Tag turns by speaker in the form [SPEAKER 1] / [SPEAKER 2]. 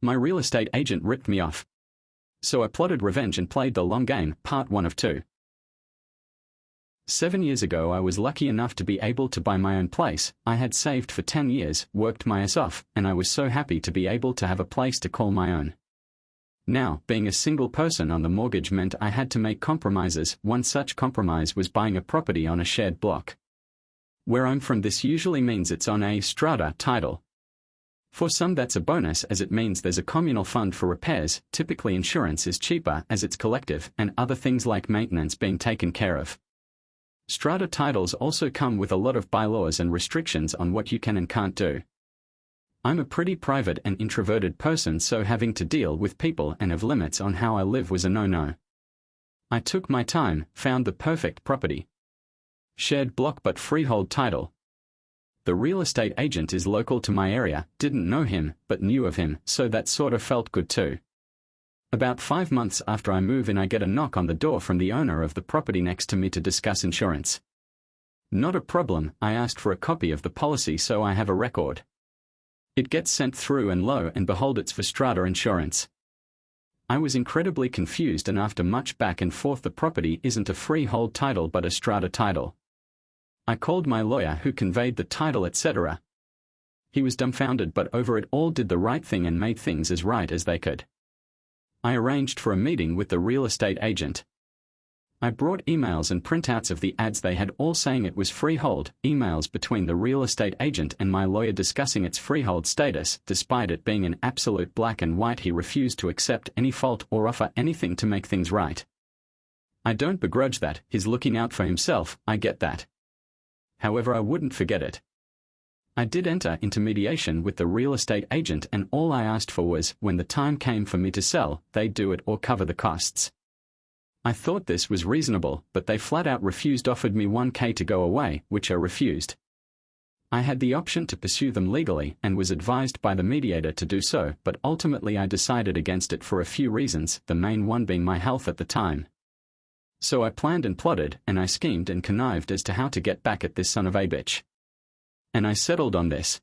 [SPEAKER 1] My real estate agent ripped me off. So I plotted revenge and played the long game, part 1 of 2. 7 years ago I was lucky enough to be able to buy my own place. I had saved for 10 years, worked my ass off, and I was so happy to be able to have a place to call my own. Now, being a single person on the mortgage meant I had to make compromises. One such compromise was buying a property on a shared block. Where I'm from, this usually means it's on a strata title. For some that's a bonus, as it means there's a communal fund for repairs. Typically insurance is cheaper as it's collective, and other things like maintenance being taken care of. Strata titles also come with a lot of bylaws and restrictions on what you can and can't do. I'm a pretty private and introverted person, so having to deal with people and have limits on how I live was a no-no. I took my time, found the perfect property. Shared block but freehold title. The real estate agent is local to my area, didn't know him, but knew of him, so that sort of felt good too. About 5 months after I move in, I get a knock on the door from the owner of the property next to me to discuss insurance. Not a problem, I asked for a copy of the policy so I have a record. It gets sent through and lo and behold, it's for strata insurance. I was incredibly confused, and after much back and forth, the property isn't a freehold title but a strata title. I called my lawyer who conveyed the title, etc. He was dumbfounded, but over it all did the right thing and made things as right as they could. I arranged for a meeting with the real estate agent. I brought emails and printouts of the ads they had, all saying it was freehold, emails between the real estate agent and my lawyer discussing its freehold status. Despite it being an absolute black and white, he refused to accept any fault or offer anything to make things right. I don't begrudge that, he's looking out for himself, I get that. However, I wouldn't forget it. I did enter into mediation with the real estate agent, and all I asked for was, when the time came for me to sell, they'd do it or cover the costs. I thought this was reasonable, but they flat out refused, offered me $1,000 to go away, which I refused. I had the option to pursue them legally and was advised by the mediator to do so, but ultimately I decided against it for a few reasons, the main one being my health at the time. So I planned and plotted, and I schemed and connived as to how to get back at this son of a bitch. And I settled on this.